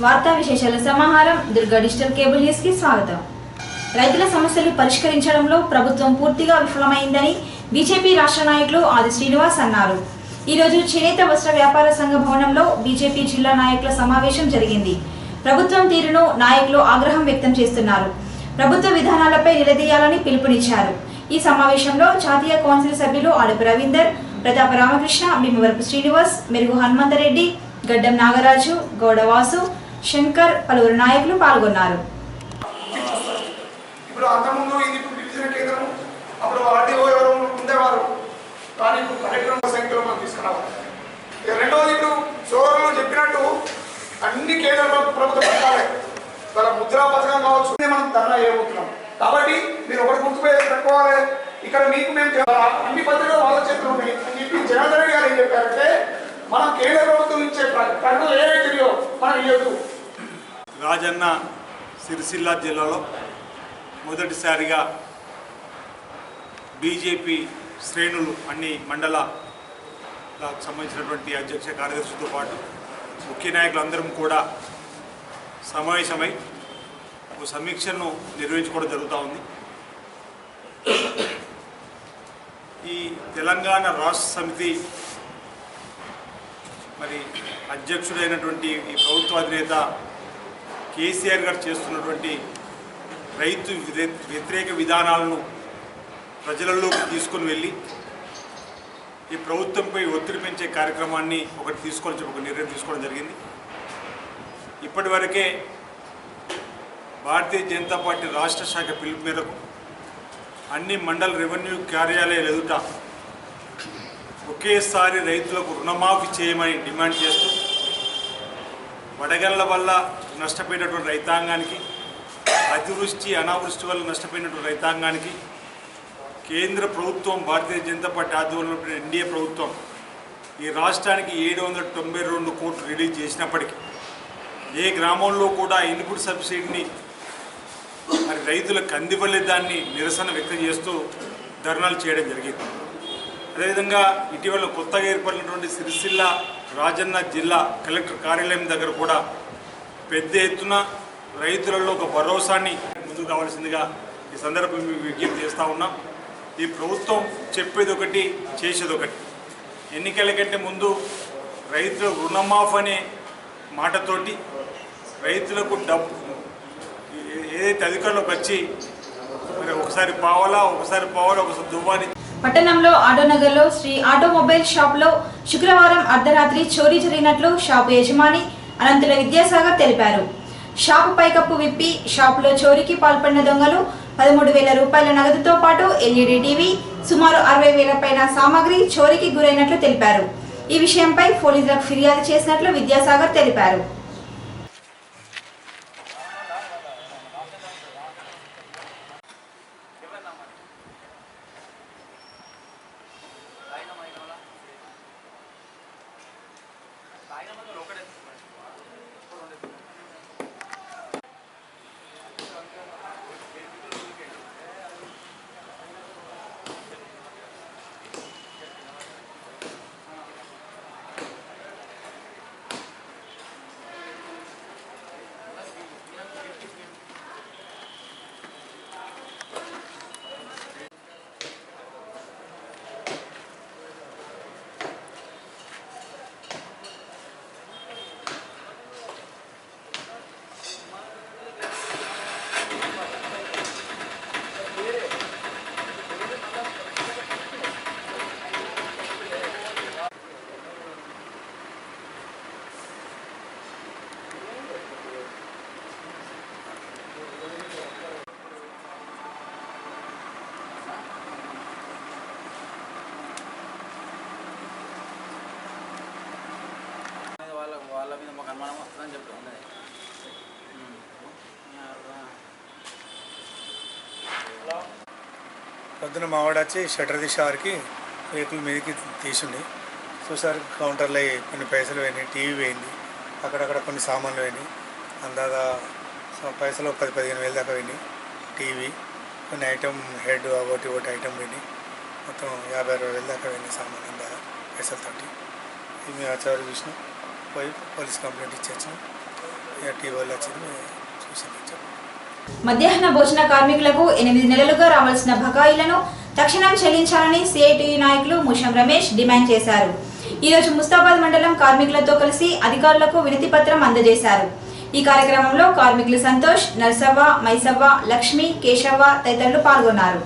వార్తా విశేషాల సమాహారం దుర్గా డిజిటల్ కేబుల్ న్యూస్ కి స్వాగతం. రైతుల సమస్యలు పరిష్కరించడంలో ప్రభుత్వం పూర్తిగా విఫలమైందని బీజేపీ రాష్ట్ర నాయకులు ఆది శ్రీనివాస్ అన్నారు. ఈ రోజు చేనేత వస్త్ర వ్యాపార సంఘ భవనంలో బీజేపీ జిల్లా నాయకుల సమావేశం జరిగింది. ప్రభుత్వం తీరును నాయకులు ఆగ్రహం వ్యక్తం చేస్తున్నారు. ప్రభుత్వ విధానాలపై నిలదీయాలని పిలుపునిచ్చారు. ఈ సమావేశంలో జాతీయ కౌన్సిల్ సభ్యులు ఆడపు రవీందర్, ప్రతాప రామకృష్ణ, భీమవరపు శ్రీనివాస్, మెరుగు హనుమంతరెడ్డి, గడ్డం నాగరాజు, గౌడవాసు, శంకర్ పలువురు నాయకులు పాల్గొన్నారు. ఇప్పుడు అంతకుముందు ఇది డివిజన్ కేంద్రం, అప్పుడు ఆర్డీఓ ఎవరు ఉండేవారు, కానీ ఇప్పుడు కలెక్టర్ సంఖ్యలో మనం తీసుకురావాలి. రెండవది, ఇప్పుడు సోదరులు చెప్పినట్టు అన్ని కేంద్ర ప్రభుత్వ పథకాలే, వాళ్ళ ముద్రా పథకం కావచ్చు, మనం ధర్నా చేయబోతున్నాం. కాబట్టి మీరు ఒకటి గుర్తుపెట్టుకోవాలి, ఇక్కడ మీకు మేము అన్ని పత్రికలు వాళ్ళ చేతులు ఉన్నాయి అని చెప్పి జనార్దన్ రెడ్డి గారు ఏం చెప్పారంటే, మనం కేంద్ర ప్రభుత్వం ఇచ్చే ప్రకటనలు ఏవైతే మనం ఇవ్వదు. రాజన్న సిరిసిల్ల జిల్లాలో మొదటిసారిగా బీజేపీ శ్రేణులు అన్ని మండలాలకు సంబంధించినటువంటి అధ్యక్ష కార్యదర్శితో పాటు ముఖ్య నాయకులందరం కూడా సమావేశమై ఒక సమీక్షను నిర్వహించుకోవడం జరుగుతూ ఉంది. ఈ తెలంగాణ రాష్ట్ర సమితి మరి అధ్యక్షుడైనటువంటి ఈ ప్రభుత్వ అధినేత కేసీఆర్ గారు చేస్తున్నటువంటి రైతు వ్యతిరేక విధానాలను ప్రజలలోకి తీసుకొని వెళ్ళి ఈ ప్రభుత్వంపై ఒత్తిడి పెంచే కార్యక్రమాన్ని ఒక నిర్ణయం తీసుకోవడం జరిగింది. ఇప్పటి వరకే భారతీయ జనతా పార్టీ రాష్ట్ర శాఖ పిలుపు మేరకు అన్ని మండల రెవెన్యూ కార్యాలయాల ఎదుట ఒకేసారి రైతులకు రుణమాఫీ చేయమని డిమాండ్ చేస్తూ వడగళ్ల వల్ల నష్టపోయినటువంటి రైతాంగానికి, అతివృష్టి అనావృష్టి వల్ల నష్టపోయినటువంటి రైతాంగానికి కేంద్ర ప్రభుత్వం, భారతీయ జనతా పార్టీ ఆధ్వర్యంలో ఎన్డీఏ ప్రభుత్వం ఈ రాష్ట్రానికి 792 కోట్లు రిలీజ్ చేసినప్పటికీ ఏ గ్రామంలో కూడా ఇన్పుట్ సబ్సిడీని మరి రైతులకు అందివ్వలేదాన్ని నిరసన వ్యక్తం చేస్తూ ధర్నాలు చేయడం జరిగింది. అదేవిధంగా ఇటీవల కొత్తగా ఏర్పడినటువంటి సిరిసిల్ల రాజన్న జిల్లా కలెక్టర్ కార్యాలయం దగ్గర కూడా పెద్ద ఎత్తున రైతులలో ఒక భరోసాని ముందుకు రావాల్సిందిగా ఈ సందర్భం విజ్ఞప్తి చేస్తూ ఉన్నాం. ఈ ప్రభుత్వం చెప్పేది ఒకటి, చేసేది ఒకటి. ఎన్నికల కంటే ముందు రైతుల రుణమాఫ్ అనే మాటతోటి రైతులకు డబ్బు ఏదైతే అధికారులకు వచ్చి మరి ఒకసారి పావలా ఒకసారి దువ్వాని. పట్టణంలో ఆటోనగర్లో శ్రీ ఆటోమొబైల్ షాప్లో శుక్రవారం అర్ధరాత్రి చోరీ జరిగినట్లు షాపు యజమాని అనంతుల విద్యాసాగర్ తెలిపారు. షాపు పైకప్పు విప్పి షాపులో చోరీకి పాల్పడిన దొంగలు 13,000 రూపాయల నగదుతో పాటు ఎల్ఈడి టీవీ, సుమారు 60,000 పైన సామాగ్రి చోరీకి గురైనట్లు తెలిపారు. ఈ విషయంపై పోలీసులకు ఫిర్యాదు చేసినట్లు విద్యాసాగర్ తెలిపారు. వాళ్ళ మీద మాకు అనుమానం వస్తుందని చెప్తుంది. పొద్దున మావాడు వచ్చి షటర్ తీసేవారికి వెహికల్ మీదకి తీసుండి చూసారు, కౌంటర్లో కొన్ని పైసలు పోయినాయి, టీవీ పోయింది, అక్కడక్కడ కొన్ని సామాన్లు పోయినాయి, అందాదా పైసలు 10-15 వేలు దాకా పోయినాయి. టీవీ, కొన్ని ఐటమ్ హెడ్ ఒకటి ఐటమ్ పోయినాయి, మొత్తం 50-60 వేలు దాకా పోయినాయి సామాన్ అందాదా పైసలతోటి. మేము ఆచారం చూసినాం, పోయి పోలీస్ కంప్లైంట్ ఇచ్చేసాం. టీవీలో వచ్చింది చూసింది. మధ్యాహ్న భోజన కార్మికులకు 8 నెలలుగా రావాల్సిన బకాయిలను తక్షణం చెల్లించాలని సిఐటియు నాయకులు ముషం రమేష్ డిమాండ్ చేశారు. ఈ రోజు ముస్తాబాద్ మండలం కార్మికులతో కలిసి అధికారులకు వినతి పత్రం అందజేశారు. ఈ కార్యక్రమంలో కార్మికులు సంతోష్, నర్సవ్వ, మైసవ్వ, లక్ష్మి, కేశవ్వ తదితరులు పాల్గొన్నారు.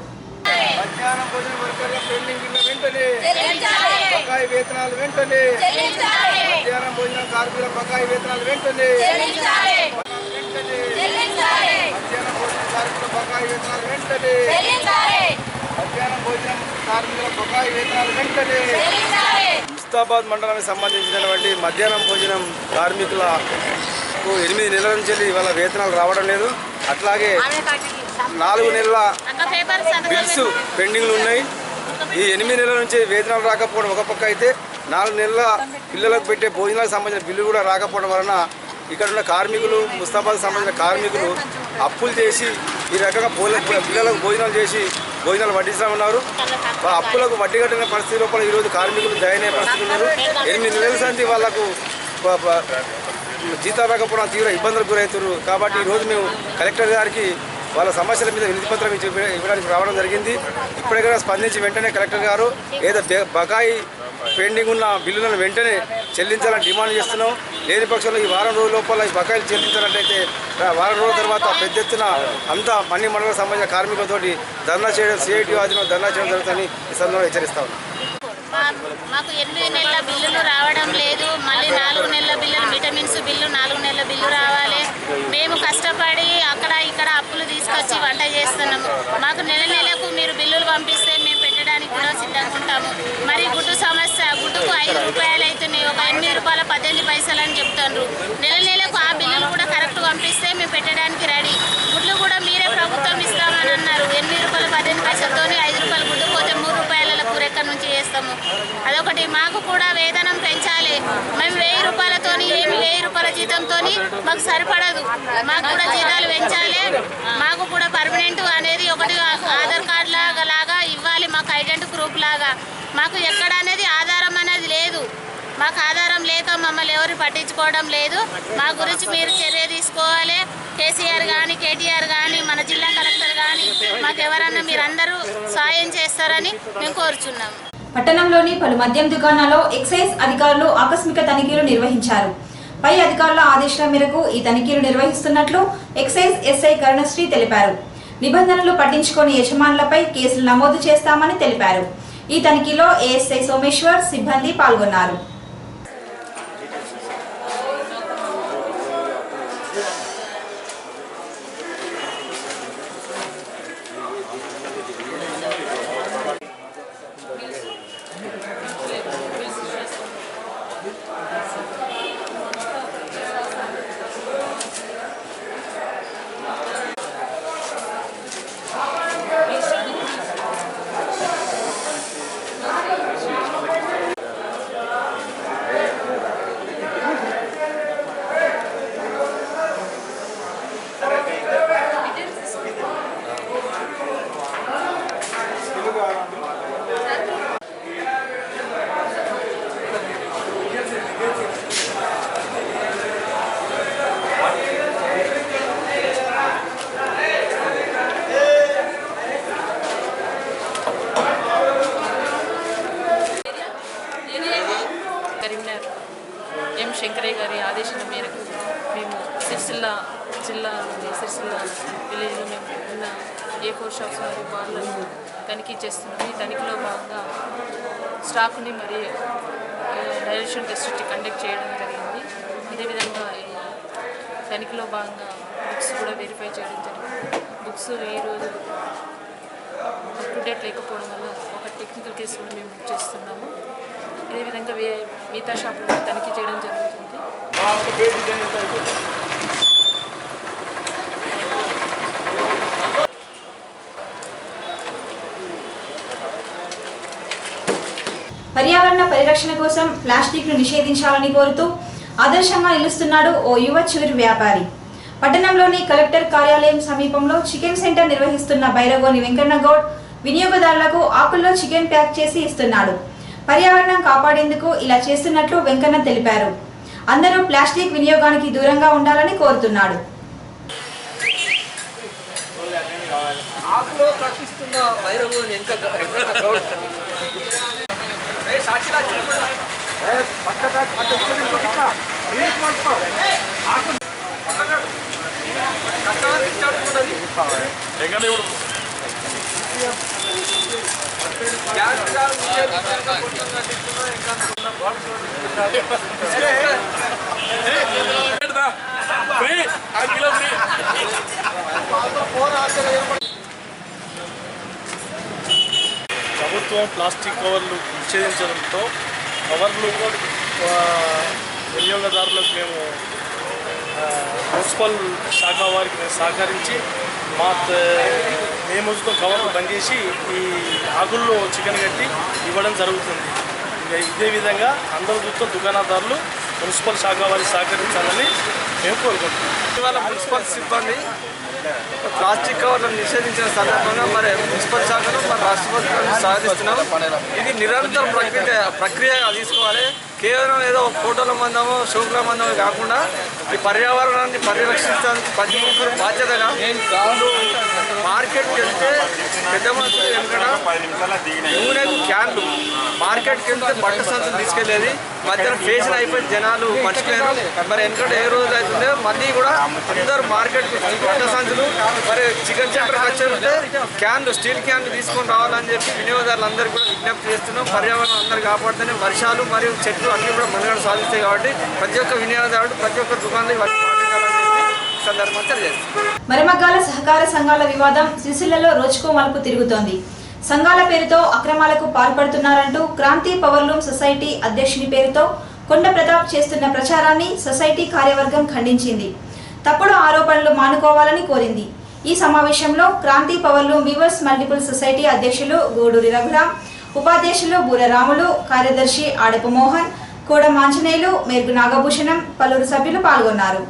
ముస్తాబాద్ మండలానికి సంబంధించినటువంటి మధ్యాహ్నం భోజనం కార్మికులకు 8 నెలల నుంచి ఇవాళ వేతనాలు రావడం లేదు. అట్లాగే 4 నెలల బిల్స్ పెండింగ్లు ఉన్నాయి. ఈ 8 నెలల నుంచి వేతనాలు రాకపోవడం ఒక పక్క అయితే 4 నెలల పిల్లలకు పెట్టే భోజనాలకు సంబంధించిన బిల్లు కూడా రాకపోవడం వలన ఇక్కడ ఉన్న కార్మికులు, ముస్తాబాద్ సంబంధించిన కార్మికులు అప్పులు చేసి ఈ రకంగా పిల్లలకు భోజనాలు చేసి భోజనాలు వడ్డిస్తూ ఉన్నారు. అప్పులకు వడ్డీ కట్టిన పరిస్థితి లోపల ఈరోజు కార్మికులు దయనీయ పరిస్థితి ఉన్నారు. 8 నెలల సంది వాళ్లకు జీతాలు రాకపోవడం తీవ్ర ఇబ్బందులకు గురవుతారు. కాబట్టి ఈరోజు మేము కలెక్టర్ గారికి వాళ్ళ సమస్యల మీద వినతి పత్రం ఇవ్వడానికి రావడం జరిగింది. ఇప్పటికైనా స్పందించి వెంటనే కలెక్టర్ గారు ఏదో బకాయి పెండింగ్ ఉన్న బిల్లులను వెంటనే చెల్లించాలని డిమాండ్ చేస్తున్నాం. లేని పక్షంలో ఈ వారం రోజుల లోపల ఈ బకాయిలు చెల్లించాలంటే వారం రోజుల తర్వాత పెద్ద ఎత్తున అంతా అన్ని మండలకు సంబంధించిన కార్మికులతో ధర్నా చేయడం, సిఐటియు ఆధ్వర్యంలో ధర్నా చేయడం జరుగుతుందని ఈ సందర్భంగా హెచ్చరిస్తా ఉన్నాం. మాకు 8 నెలల బిల్లులు రావడం లేదు. మళ్ళీ 4 నెలల బిల్లులు, విటమిన్స్ బిల్లు 4 నెలల బిల్లు రావాలి. మేము కష్టపడి అక్కడ ఇక్కడ అప్పులు తీసుకొచ్చి వంట చేస్తున్నాము. మాకు నెలకు మీరు బిల్లులు పంపిస్తే మేము పెట్టడానికి కూడా సిద్ధంగా ఉంటాము. మరి గుడ్డు సమస్య, గుడ్డుకు 5 రూపాయలు అవుతున్నాయి. ఒక 8 రూపాయల 18 పైసలు అని చెప్తున్నారు. నెలకు ఆ బిల్లులు కూడా కరెక్ట్ పంపిస్తే మేము పెట్టడానికి రెడీ. గుడ్లు కూడా మీరే ప్రభుత్వం ఇస్తామని అన్నారు. 8 రూపాయల 18 పైసలతో 5 రూపాయలు గుడ్డు పోతే 3 రూపాయల కూరెక్కడి నుంచి చేస్తాము. అదొకటి. మాకు కూడా వేతనం పెంచాలి. మేము 1000 రూపాయలతో, 1000 రూపాయల జీతంతో మాకు సరిపడదు. మాకు కూడా జీతాలు పెంచాలి. మాకు కూడా పర్మనెంట్ అనేది ఒకటి ఆధార్ కార్డు లాగా ఇవ్వాలి. మాకు ఐడెంటిటీ ప్రూఫ్ లాగా. మాకు ఎక్కడ అనేది ఆధారం అనేది లేదు. మాకు ఆధారం లేక మమ్మల్ని ఎవరు పట్టించుకోవడం లేదు. మా గురించి మీరు చర్య తీసుకోవాలి. కేసీఆర్ కానీ, కేటీఆర్ కానీ, మన జిల్లా కలెక్టర్ కానీ మాకు ఎవరన్నా మీరందరూ సాయం చేస్తారని మేము కోరుచున్నాము. పట్టణంలోని పలు మద్యం దుకాణాల్లో ఎక్సైజ్ అధికారులు ఆకస్మిక తనిఖీలు నిర్వహించారు. పై అధికారుల ఆదేశాల మేరకు ఈ తనిఖీలు నిర్వహిస్తున్నట్లు ఎక్సైజ్ ఎస్ఐ కరుణశ్రీ తెలిపారు. నిబంధనలు పట్టించుకోని యజమానులపై కేసులు నమోదు చేస్తామని తెలిపారు. ఈ తనిఖీలో ఏఎస్ఐ సోమేశ్వర్ సిబ్బంది పాల్గొన్నారు. కరీంనగర్ ఎం శంకరయ్య గారి ఆదేశాల మేరకు మేము సిరిసిల్ల జిల్లాలోని సిరిసిల్ల విలేజ్లో మేము ఉన్న A4 షాప్స్ మరియు బార్లను తనిఖీ చేస్తున్నాం. ఈ తనిఖీలో భాగంగా స్టాక్ని మరి డైరెక్షన్ టెస్ట్ కండక్ట్ చేయడం జరిగింది. అదేవిధంగా ఈ తనిఖీలో భాగంగా బుక్స్ కూడా వెరిఫై చేయడం జరిగింది. బుక్స్ ఈరోజు అప్ టు డేట్ లేకపోవడం వల్ల ఒక టెక్నికల్ కేసు కూడా మేము బుక్ చేస్తున్నాము. అదేవిధంగా మిగతా షాపులను తనిఖీ చేయడం జరుగుతుంది. పర్యావరణ పరిరక్షణ కోసం ప్లాస్టిక్ ను నిషేధించాలని కోరుతూ ఆదర్శంగా నిలుస్తున్నాడు ఓ యువ చిరు వ్యాపారి. పట్టణంలోని కలెక్టర్ కార్యాలయం సమీపంలో చికెన్ సెంటర్ నిర్వహిస్తున్న బైరగోని వెంకన్నగౌడ్ వినియోగదారులకు ఆకుల్లో చికెన్ ప్యాక్ చేసి ఇస్తున్నాడు. పర్యావరణం కాపాడేందుకు ఇలా చేస్తున్నట్లు వెంకన్న తెలిపారు. అందరూ ప్లాస్టిక్ వినియోగానికి దూరంగా ఉండాలని కోరుతున్నాడు. ప్రభుత్వం ప్లాస్టిక్ కవర్లు నిషేధించడంతో కవర్లు వినియోగదారులకు మున్సిపల్ శాఖ వారికి సహకరించి మేము కవర్లు బంద్ చేసి ఈ ఆకుల్లో చికెన్ కట్టి ఇవ్వడం జరుగుతుంది. ఇదే విధంగా అందరూ చూస్తూ దుకాణదారులు మున్సిపల్ శాఖ వారికి సహకరించాలని మేము కోరుకుంటున్నాం. ఇవాళ మున్సిపల్ సిబ్బంది ప్లాస్టిక్ కవర్లను నిషేధించిన సందర్భంగా మరి మున్సిపల్ శాఖను మరి రాష్ట్ర ప్రభుత్వాన్ని సాధిస్తున్నాం. ఇది నిరంతర ప్రక్రియగా తీసుకోవాలి. కేవలం ఏదో ఫోటోల మందమో షోకుల మందమో కాకుండా ఈ పర్యావరణాన్ని పరిరక్షించడానికి ప్రతి ఒక్కరు బాధ్యతగా మార్కెట్కి వెళ్తే పెద్ద మనుషులు వెనుకట నూనె క్యాన్లు మార్కెట్కి వెళ్తే బట్ట సంచులు తీసుకెళ్లేది మధ్యాహ్నం ఫేషన్ అయిపోయి జనాలు మర్చిపోయారు. మరి వెనుకట ఏ రోజు అవుతుందో మళ్ళీ కూడా అందరూ మార్కెట్కి బట్ట సంచులు మరి చికెన్ సెంటర్కి వచ్చే క్యాన్లు స్టీల్ క్యాన్లు తీసుకొని రావాలని చెప్పి వినియోగదారులందరికీ కూడా విజ్ఞప్తి చేస్తున్నాం. పర్యావరణం అందరూ కాపాడుతూనే వర్షాలు మరియు చెట్లు అన్నీ కూడా మనుగడ సాధిస్తాయి కాబట్టి ప్రతి ఒక్క వినియోగదారుడు ప్రతి ఒక్క దుకాణాలు ఇవన్నీ పాటించాలని చెప్పి సందర్భంగా తెలియజేస్తుంది. మరిమగ్గాల సహకార సంఘాల వివాదం సిరిసిల్లలో రోజుకో మలుపు తిరుగుతోంది. సంఘాల పేరుతో అక్రమాలకు పాల్పడుతున్నారంటూ క్రాంతి పవర్లూమ్ సొసైటీ అధ్యక్షుని పేరుతో కొండ ప్రతాప్ చేస్తున్న ప్రచారాన్ని సొసైటీ కార్యవర్గం ఖండించింది. తప్పుడు ఆరోపణలు మానుకోవాలని కోరింది. ఈ సమావేశంలో Kranthi powerloom weavers multiple society అధ్యక్షులు గూడూరి రఘురాం, ఉపాధ్యక్షులు బూరరాములు, కార్యదర్శి ఆడపు మోహన్, కోడ మాంజనేయులు, మేర్గు నాగభూషణం, పలువురు సభ్యులు పాల్గొన్నారు.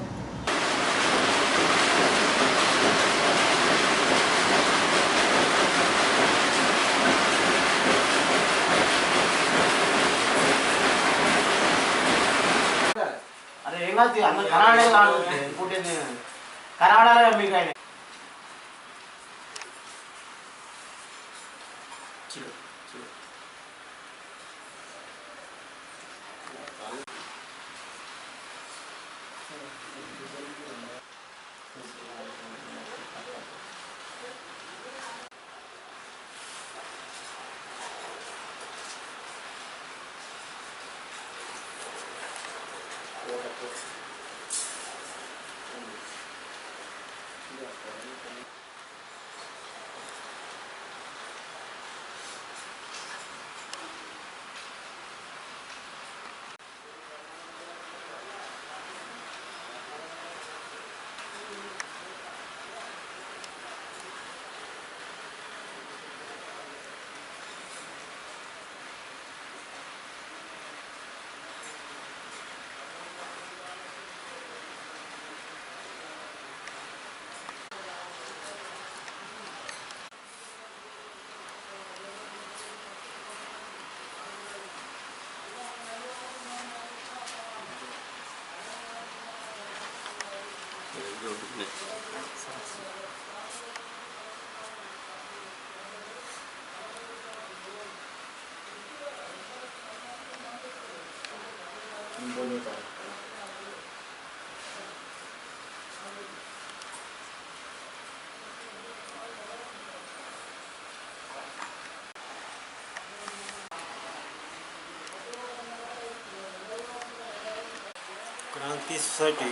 క్రాంతి సొసైటీ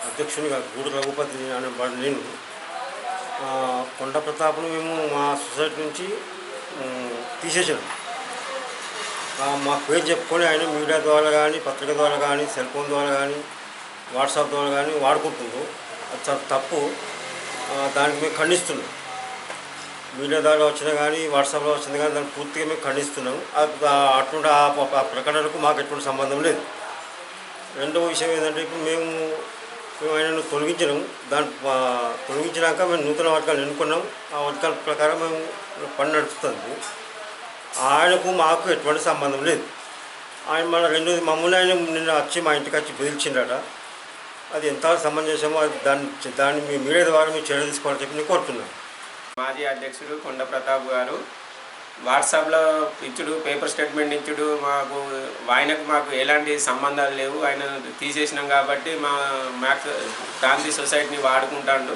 అధ్యక్షునిగా గూడు రఘుపతి అనేవాడు నేను. కొండ ప్రతాప్ను మేము మా సొసైటీ నుంచి తీసేసాము. మా పేరు చెప్పుకొని ఆయన మీడియా ద్వారా కానీ, పత్రిక ద్వారా కానీ, సెల్ ఫోన్ ద్వారా కానీ, వాట్సాప్ ద్వారా కానీ వాడుకుంటున్నాం. అది చాలా తప్పు. దానికి మేము ఖండిస్తున్నాం. మీడియా ద్వారా వచ్చినా కానీ, వాట్సాప్లో వచ్చింది కానీ దాన్ని పూర్తిగా మేము ఖండిస్తున్నాం. అటువంటి ఆ ప్రకటనకు మాకు ఎటువంటి సంబంధం లేదు. రెండవ విషయం ఏంటంటే ఇప్పుడు మేము ఆయనను తొలగించినాము. తొలగించినాక మేము నూతన వర్గాలు ఎన్నుకున్నాం. ఆ వర్గాల ప్రకారం మేము పని నడుస్తుంది. ఆయనకు మాకు ఎటువంటి సంబంధం లేదు. ఆయన మన రెండోది మమ్మల్ని ఆయన నిన్న వచ్చి మా ఇంటికి వచ్చి బెదిరించిండట. అది ఎంత సమంజసమో అది దాన్ని మీ మీడియా ద్వారా మీరు చర్య తీసుకోవాలని చెప్పి నేను కోరుతున్నాను. మాజీ అధ్యక్షుడు కొండ ప్రతాప్ గారు వాట్సాప్లో ఇచ్చుడు, పేపర్ స్టేట్మెంట్ ఇచ్చుడు, మాకు ఎలాంటి సంబంధాలు లేవు, ఆయన తీసేసినాం కాబట్టి మ్యాక్స్ గాంధీ సొసైటీని వాడుకుంటాడు,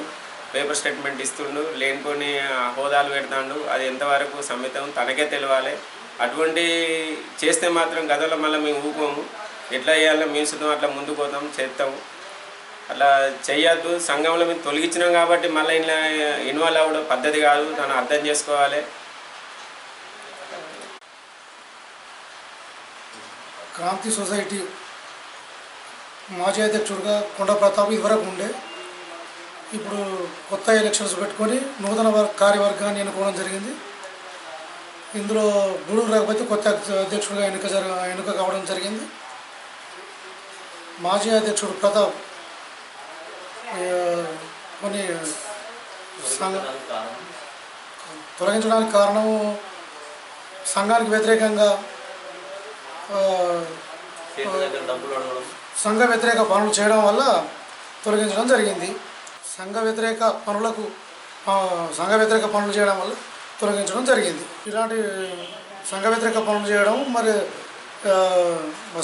పేపర్ స్టేట్మెంట్ ఇస్తుండు, లేనిపోని హోదాలు పెడతాడు. అది ఎంతవరకు సమ్మితం తనకే తెలియాలి. అటువంటి చేస్తే మాత్రం గతంలో మళ్ళీ మేము ఊకోము. ఎట్లా చేయాలో మేము సుతం అట్లా ముందుకు పోతాం, చేస్తాము. అట్లా చెయ్యొద్దు. సంఘంలో మేము తొలగించినాం కాబట్టి మళ్ళీ ఇలా ఇన్వాల్వ్ అవ్వడం పద్ధతి కాదు, దాన్ని అర్థం చేసుకోవాలి. క్రాంతి సొసైటీ మాజీ అధ్యక్షుడిగా కొండ ప్రతాప్ ఇదివరకు ఉండే, ఇప్పుడు కొత్త ఎలక్షన్స్ పెట్టుకొని నూతన కార్యవర్గాన్ని ఎన్నుకోవడం జరిగింది. ఇందులో గూడూరు రఘుపతి కొత్త అధ్యక్షుడిగా ఎన్నిక కావడం జరిగింది. మాజీ అధ్యక్షుడు ప్రతాప్ కొన్ని తొలగించడానికి కారణము సంఘానికి వ్యతిరేకంగా సంఘ వ్యతిరేక పనులు చేయడం వల్ల తొలగించడం జరిగింది. సంఘ వ్యతిరేక పనులు చేయడం వల్ల తొలగించడం జరిగింది. ఇలాంటి సంఘ వ్యతిరేక పనులు చేయడం, మరి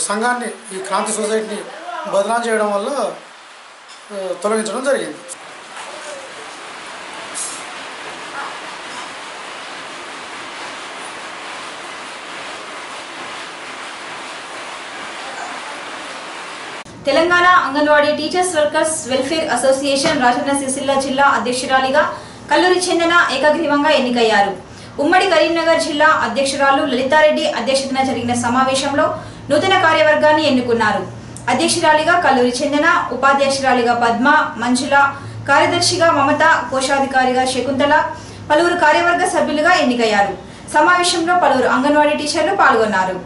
సంఘాన్ని ఈ క్రాంతి సొసైటీని బదనాం చేయడం వల్ల తొలగించడం జరిగింది. Telangana anganwadi teachers workers welfare association Rajanna Sircilla జిల్లా అధ్యక్షురాలిగా కల్లూరి చందన ఏకగ్రీవంగా ఎన్నికయ్యారు. ఉమ్మడి కరీంనగర్ జిల్లా అధ్యక్షురాలు లలితారెడ్డి అధ్యక్షతన జరిగిన సమావేశంలో నూతన కార్యవర్గాన్ని ఎన్నుకున్నారు. అధ్యక్షురాలిగా కల్లూరి చందన, ఉపాధ్యక్షురాలిగా పద్మ, మంజుల, కార్యదర్శిగా మమత, కోశాధికారిగా శకుంతల, పలువురు కార్యవర్గ సభ్యులుగా ఎన్నికయ్యారు. సమావేశంలో పలువురు అంగన్వాడీ టీచర్లు పాల్గొన్నారు.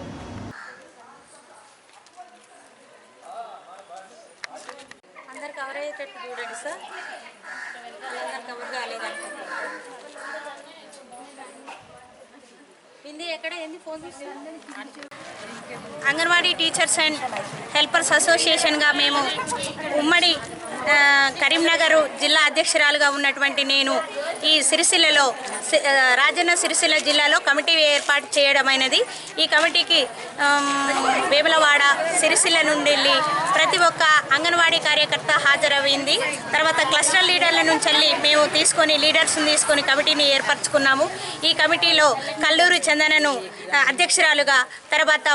అంగన్వాడీ టీచర్స్ అండ్ హెల్పర్స్ అసోసియేషన్గా మేము ఉమ్మడి కరీంనగర్ జిల్లా అధ్యక్షురాలుగా ఉన్నటువంటి నేను ఈ సిరిసిల్లలో రాజన్న సిరిసిల్ల జిల్లాలో కమిటీ ఏర్పాటు చేయడమైనది. ఈ కమిటీకి వేములవాడ, సిరిసిల్ల నుండి వెళ్ళి ప్రతి ఒక్క అంగన్వాడీ కార్యకర్త హాజరయ్యింది. తర్వాత క్లస్టర్ లీడర్ల నుంచి వెళ్ళి మేము లీడర్స్ని తీసుకొని కమిటీని ఏర్పరచుకున్నాము. ఈ కమిటీలో కల్లూరి చందనను అధ్యక్షురాలుగా, తర్వాత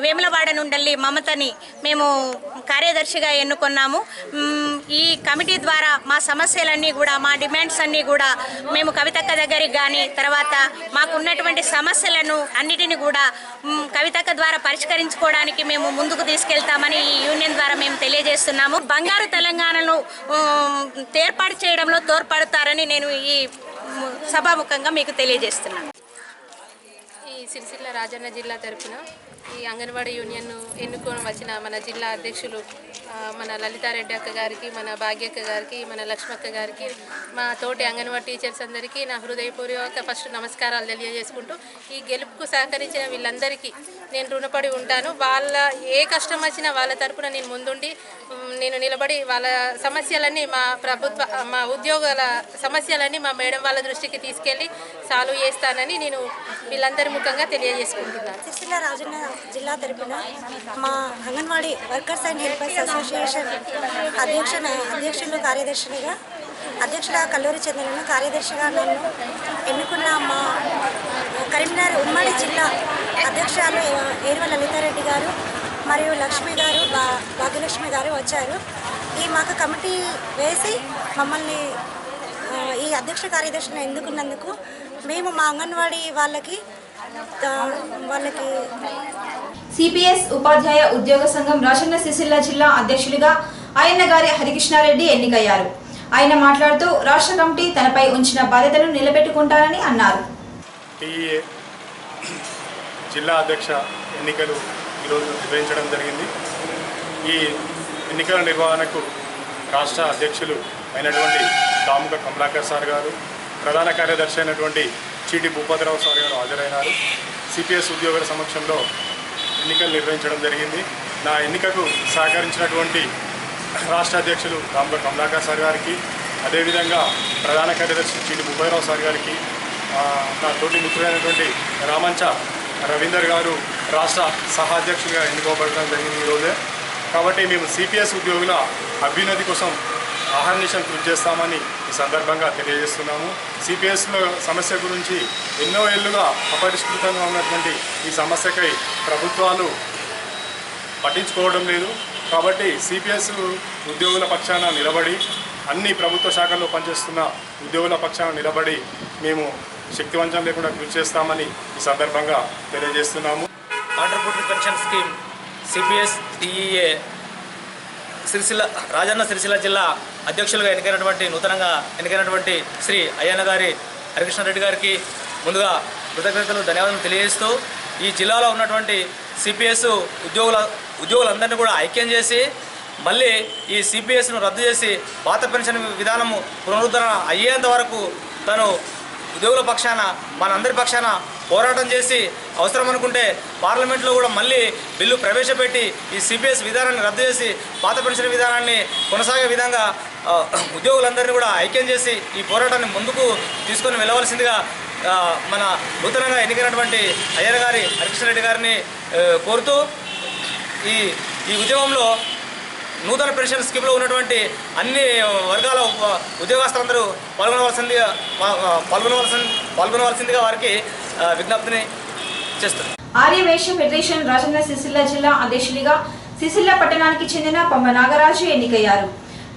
వేములవాడ నుండి మమతని మేము కార్యదర్శిగా ఎన్నుకున్నాము. ఈ కమిటీ ద్వారా మా సమస్యలన్నీ కూడా, మా డిమాండ్స్ అన్నీ కూడా మేము కవితక్క దగ్గరికి కానీ, తర్వాత మాకున్నటువంటి సమస్యలను అన్నిటిని కూడా కవితక్క ద్వారా పరిష్కరించుకోవడానికి మేము ముందుకు తీసుకెళ్తామని ఈ యూనియన్ ద్వారా మేము తెలియజేస్తున్నాము. బంగారు తెలంగాణను ఏర్పాటు చేయడంలో తోడ్పడతారని నేను ఈ సభాముఖంగా మీకు తెలియజేస్తున్నాను. ఈ సిరిసిల్ల రాజన్న జిల్లా తరఫున ఈ అంగన్వాడీ యూనియన్ను ఎన్నుకొని వచ్చిన మన జిల్లా అధ్యక్షులు మన లలితారెడ్డి అక్క గారికి, మన భాగ్యక్క గారికి, మన లక్ష్మక్క గారికి, మా తోటి అంగన్వాడీ టీచర్స్ అందరికీ నా హృదయపూర్వక ఫస్ట్ నమస్కారాలు తెలియజేసుకుంటూ, ఈ గెలుపుకు సహకరించిన వీళ్ళందరికీ నేను రుణపడి ఉంటాను. వాళ్ళ ఏ కష్టం వచ్చినా వాళ్ళ తరపున నేను ముందుండి నేను నిలబడి వాళ్ళ సమస్యలన్నీ, మా ఉద్యోగాల సమస్యలన్నీ మా మేడం వాళ్ళ దృష్టికి తీసుకెళ్ళి సాల్వ్ చేస్తానని నేను వీళ్ళందరి ముఖంగా తెలియజేసుకుంటున్నాను. సిరిసిల్ల రాజన్న జిల్లా తరపున మా anganwadi workers and helpers association అధ్యక్షులు కార్యదర్శినిగా, అధ్యక్షుల కల్లూరి చందనను కార్యదర్శిగా నన్ను ఎన్నుకున్న మా కరీంనగర్ ఉమ్మడి జిల్లా అధ్యక్షురాలు ఏరువ లలితారెడ్డి గారు మరియు లక్ష్మి గారు, భాగ్యలక్ష్మి గారు వచ్చారు. ఈ మాకు కమిటీ వేసి మమ్మల్ని ఈ అధ్యక్ష కార్యదర్శిని ఎన్నుకున్నందుకు మేము మా అంగన్వాడీ వాళ్ళకి సిపిఎస్ ఉపాధ్యాయ ఉద్యోగ సంఘం రాజన్న సిరిసిల్ల జిల్లా అధ్యక్షులుగా అయ్యన్నగారి హరికృష్ణారెడ్డి ఎన్నికయ్యారు. ఆయన మాట్లాడుతూ రాష్ట్ర కమిటీ తనపై ఉంచిన బాధ్యతను నిలబెట్టుకుంటారని అన్నారు. జిల్లా అధ్యక్ష ఎన్నికలు ఈరోజు నిర్వహించడం జరిగింది. ఈ ఎన్నికల నిర్వహణకు రాష్ట్ర అధ్యక్షులు అయినటువంటి కాముక కమలాకర్ సార్ గారు, ప్రధాన కార్యదర్శి అయినటువంటి చీటి భూపతిరావు సార్ గారు హాజరైనారు. సిపిఎస్ ఉద్యోగుల సమక్షంలో ఎన్నికలు నిర్వహించడం జరిగింది. నా ఎన్నికకు సహకరించినటువంటి రాష్ట్ర అధ్యక్షులు రాంబ కమలాకర్ సార్ గారికి, అదేవిధంగా ప్రధాన కార్యదర్శి చిల్లి ముప్పైరావు సార్ గారికి, నా తోటి మిత్రుడైనటువంటి రామంచ రవీందర్ గారు రాష్ట్ర సహా అధ్యక్షులుగా ఎన్నుకోబడడం జరిగింది ఈరోజే. కాబట్టి మేము సిపిఎస్ ఉద్యోగుల అభ్యున్నతి కోసం అహర్నిశం కృషి చేస్తామని ఈ సందర్భంగా తెలియజేస్తున్నాము. సిపిఎస్లో సమస్య గురించి ఎన్నో ఏళ్లుగా అపరిష్కృతంగా ఉన్నటువంటి ఈ సమస్యకై ప్రభుత్వాలు పట్టించుకోవడం లేదు. కాబట్టి సిపిఎస్ ఉద్యోగుల పక్షాన నిలబడి, అన్ని ప్రభుత్వ శాఖల్లో పనిచేస్తున్న ఉద్యోగుల పక్షాన నిలబడి మేము శక్తివంచం లేకుండా కృషి చేస్తామని ఈ సందర్భంగా తెలియజేస్తున్నాము. Contributory pension scheme CPS TEA Rajanna Sircilla జిల్లా అధ్యక్షులుగా నూతనంగా ఎన్నికైనటువంటి శ్రీ అయ్యన్న గారి హరికృష్ణారెడ్డి గారికి ముందుగా కృతజ్ఞతలు, ధన్యవాదాలు తెలియజేస్తూ, ఈ జిల్లాలో ఉన్నటువంటి సిపిఎస్ ఉద్యోగులందరినీ కూడా ఐక్యం చేసి మళ్ళీ ఈ సిపిఎస్ను రద్దు చేసి పాత పెన్షన్ విధానము పునరుద్ధరణ అయ్యేంత వరకు తను ఉద్యోగుల పక్షాన, మనందరి పక్షాన పోరాటం చేసి అవసరం అనుకుంటే పార్లమెంట్లో కూడా మళ్ళీ బిల్లు ప్రవేశపెట్టి ఈ సిపిఎస్ విధానాన్ని రద్దు చేసి పాత పెన్షన్ విధానాన్ని కొనసాగే విధంగా ఉద్యోగులందరినీ కూడా ఐక్యం చేసి ఈ పోరాటాన్ని ముందుకు తీసుకొని వెళ్ళవలసిందిగా మన నూతనంగా ఎన్నికైనటువంటి అయ్యర్ గారి హరికృష్ణారెడ్డి గారిని కోరుతూ ఈ ఉద్యమంలో నూతన పెన్షన్ స్కీమ్లో ఉన్నటువంటి అన్ని వర్గాల ఉద్యోగస్తులందరూ పాల్గొనవలసిందిగా వారికి విజ్ఞప్తిని చేస్తారు. ఆర్యవైశ్య ఫెడరేషన్ రాజన్న సిరిసిల్ల జిల్లా అధ్యక్షుడిగా సిరిసిల్ల పట్టణానికి చెందిన పంబ నాగరాజు ఎన్నికయ్యారు.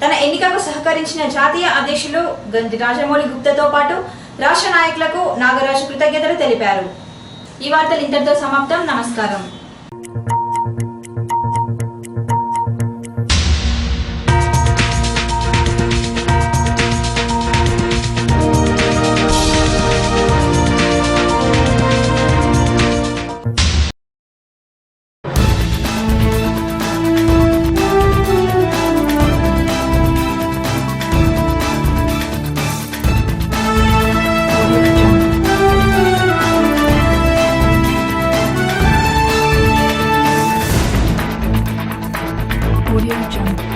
తన ఎన్నికకు సహకరించిన జాతీయ అధ్యక్షులు గంజి రాజమౌళి గుప్తాతో పాటు రాష్ట్ర నాయకులకు నాగరాజు కృతజ్ఞతలు తెలిపారు. ఈ వార్తలు ఇంతటితో సమాప్తం. నమస్కారం. Audio Jungle.